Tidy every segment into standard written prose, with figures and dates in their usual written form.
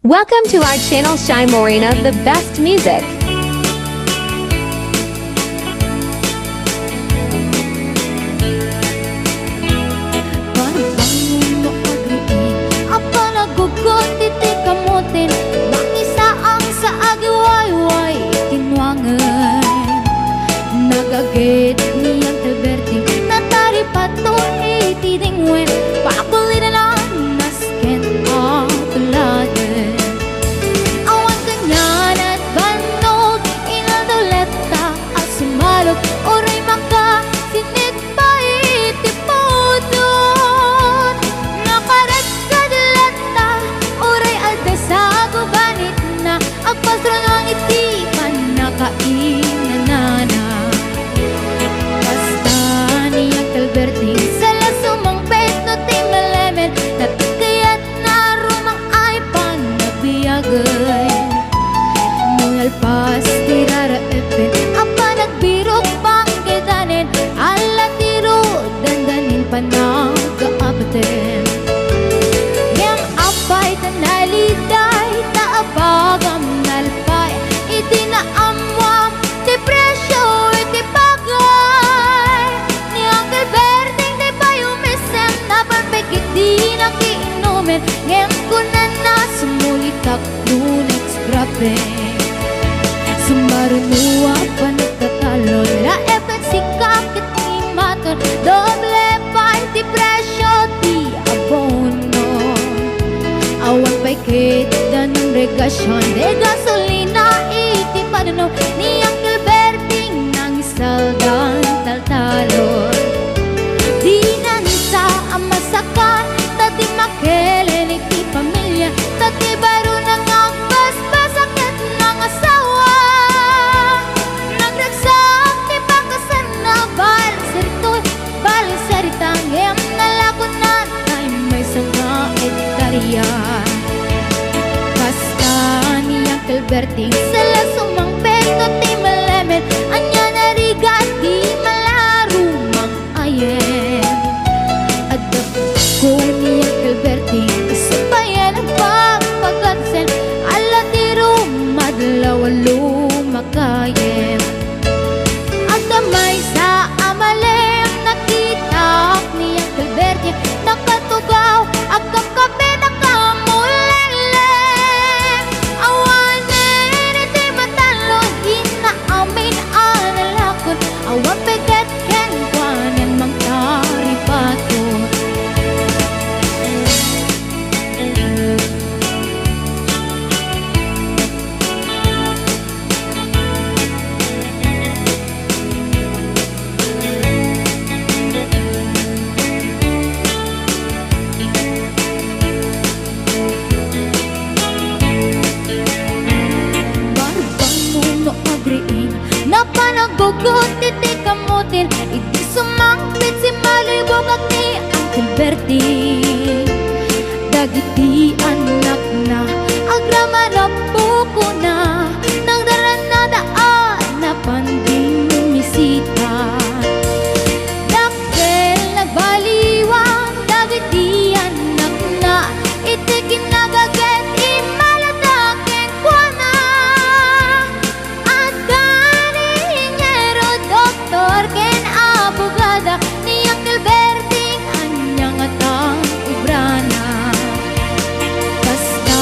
Welcome to our channel Shy Morena, the best music. Apa nagugot iti kamutin Mangisa ang sa agiwayway kinwangan Nagagit niyang Alberti Natari paton iti dingwen Pakulit na lang nasken ang tuladen Awan kanyan at banog Inaldoleta at sumalog Oray maka sinit pa iti podon Nakarat kadalata Oray alda sa gubanit na Agpasra ng iti panakainanana Basta niyang Alberti Sala sumang peto ti malemen Natikayat na rumang ay panagbiagay Mungalpas tirara epen Apa nagbirok pang kitanin Ala tiro dandanin panagkaabaten Yang apay tanaliday Taabagam nalpay Iti naamwam Ti presyo iti bagay Ni Uncle Berting Di payumisen Napanpekit di nakiinumin Ngayon ko na sumulitak Nunex grabe Sumarunua pa nagtatalon La efet si kakit ni maton Doble pa ti presyo Ti abono Awan pa'y kita ng regasyon De gasolina iti panuno Ni Uncle Berting nang isaldan taltalon Di na nisa ang masakan Tati makelen iti pamilya Tati baro nang ang basbasakit ng asawa Nagragsak ti pangkasan na balisaritang Ngayam nalakon na tayo may sanga editarya Basta ni Uncle Berting Sala sumang peto ti malemen Anya narigat di malarumang ayen Adap ko ni Uncle Berting Kasubayan ang pagpagatsen Ala ti rumadlaw lumakayen Agdamay sa amalem Nakita ni Uncle Berting Nakatugaw Agkam kape nakamulele Awanin iti matalon Inaamin analakon Awan peget ken kwanen mang taripaton Napanagugot iti kamutin Iti sumangpit si malibog at ni Uncle Berting Dagiti anak na Agramarapo ko na Nang daranadaan na panding misita Dakkel nagbaliwang Dagiti anak na Iti kinagaget Imaladaken ko na At Ingeniero, doktor, ken abogada Ni Uncle Berting anyang atang ibrana Basta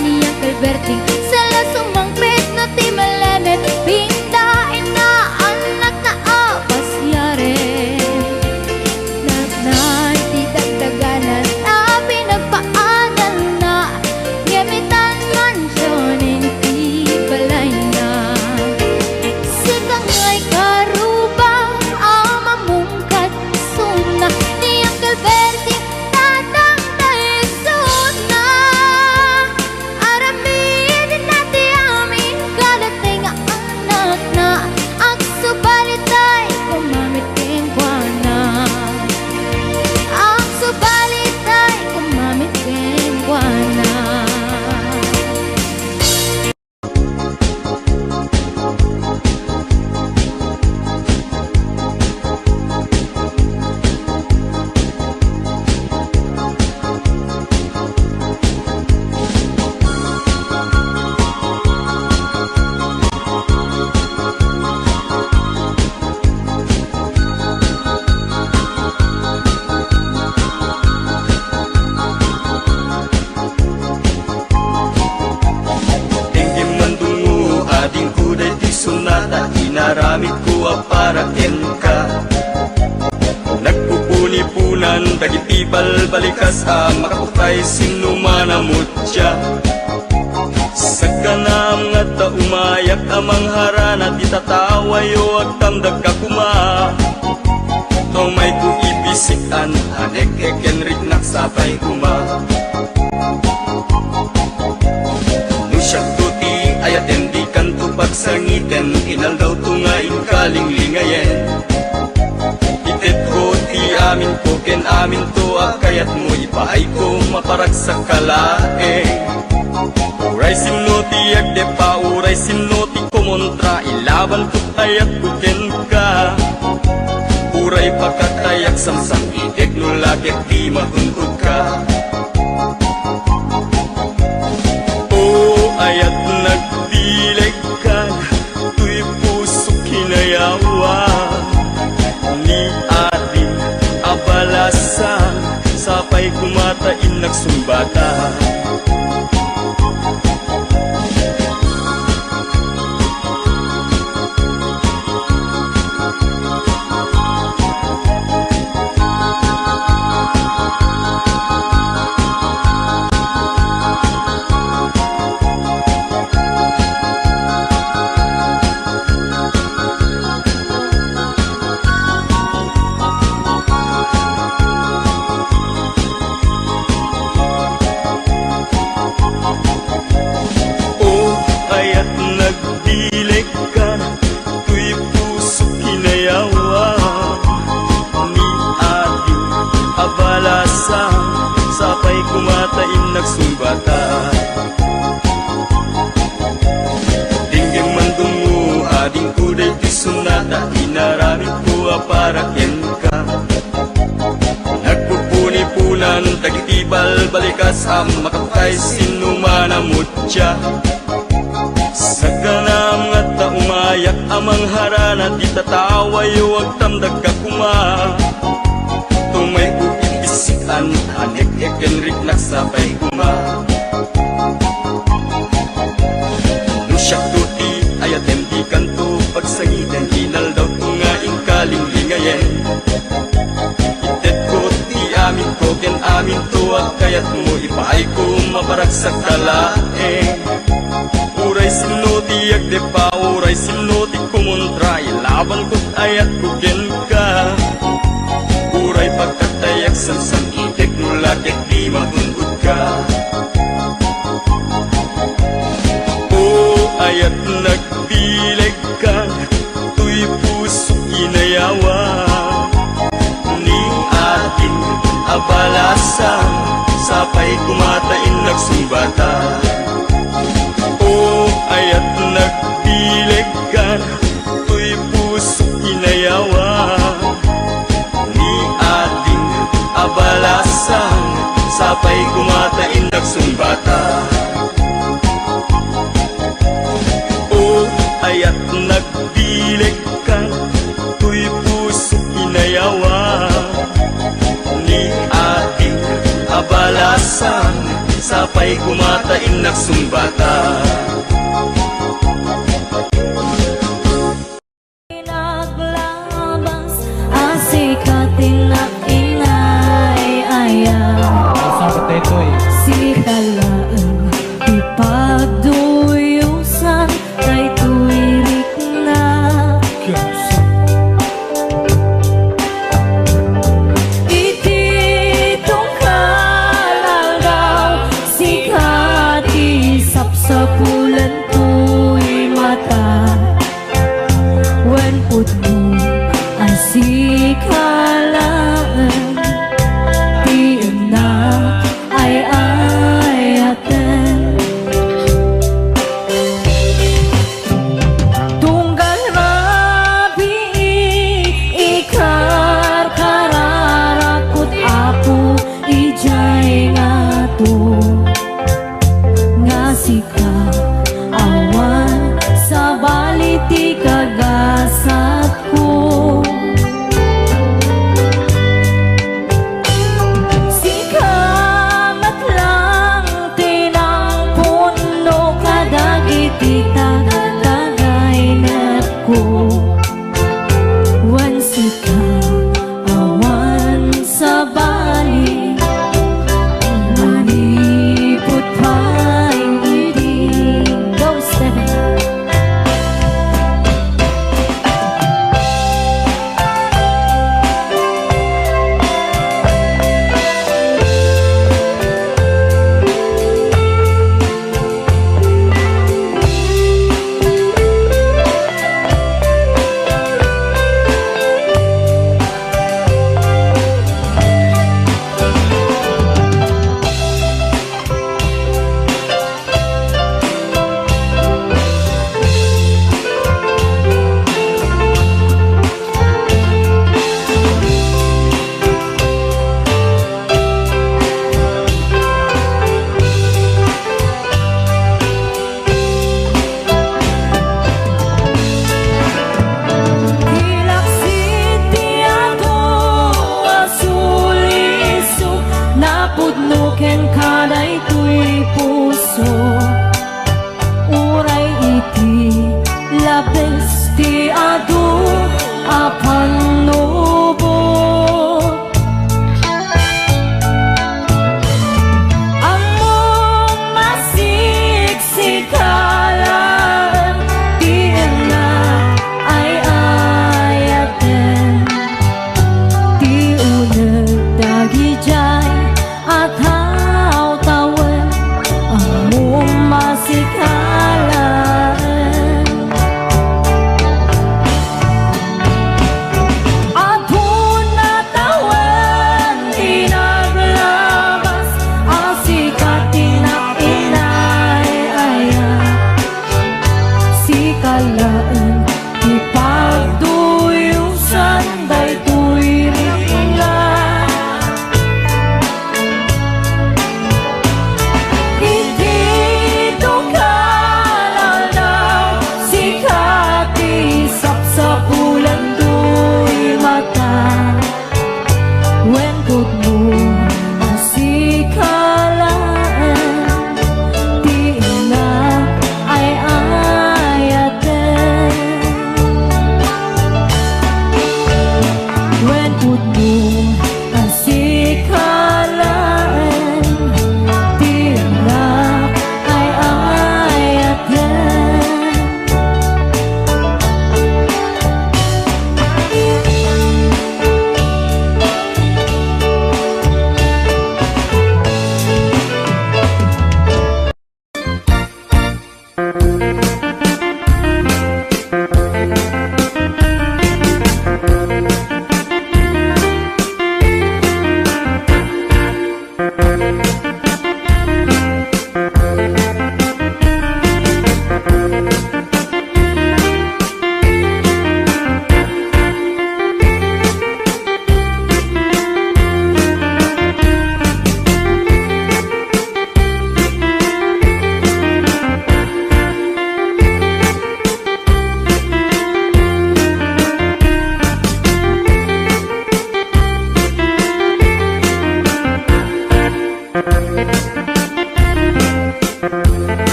ni Uncle Berting Sala sumangpit na ti malemen Pindain na anak na apasyare Natnan ti dagdaganan Na pinagpaadal na Gamitan mansyonin ti balay na Sikang ay karuba Amamungkat suna Ni Uncle Berting Tatang tayo suna Aramin sonata, inaramid ko para ka. Nagpupuni-punan, dagiti balbalikas makapukay sinumanamot siya. Sa kanam nga ta umayak amang harana, di tatawayo agtamdag ka kuma. Tomay ko ibisikan, hanek Henrik naksapay kuma. Nusyak tuti ayat di kanto pagsangiten, inal daw tungain kalinglingayen. Itet ko ti amin ko, ken amin to akayat mo, ipaay ko maparag sa kalae. Uray sinoti agde pa, uray sinoti kumontra, ilaban ko ayat ko ken ka. Uray pagkatayak samsang idek no lagek di matungkod ka. O ayat nagdileg ka, tuy puso kinayawa. Ni ating abalasa, sapay kumatain nagsumbata. Nagdilig ka, tuy puso kinayawa. Ni ating abalasa, sapay kumatain nagsumbata. Dinggeng mandong mo, ading kuday ti sonata, inaramid ko para ka. Nagpupuni-punan, dagiti balbalikas makapukay sinumanamot siya. Sa kanam nga ta umayak amang harana, di tatawayo agtamdag ka kuma. Tumay ko ibisikan, hanek Henrik naksapay kuma. Nusyak tuti ayatem di kanto pagsangiten, inal daw tungaing kalinglingayen. Itet ko ti amin ko, ken amin to akayat mo, ipaay ko maparag sa kalae. Uray sinoti agde pa, uray sinoti kumontra, ilaban ko't ayat ko ken ka. Uray pagkatayak samsang idek mo lagek di matungkod ka. O ayat nagbileg ka, tuy puso inayawa. Ni ating abalasa, sapay kumatain nagsumbata. O ayat nagdileg ka, tuy puso inayawa. Ni ating abalasa, sapay kumatain nagsumbata. O ayat nagdileg ka, tuy puso inayawa. Ni ating abalasa, sapay kumatain nagsumbata.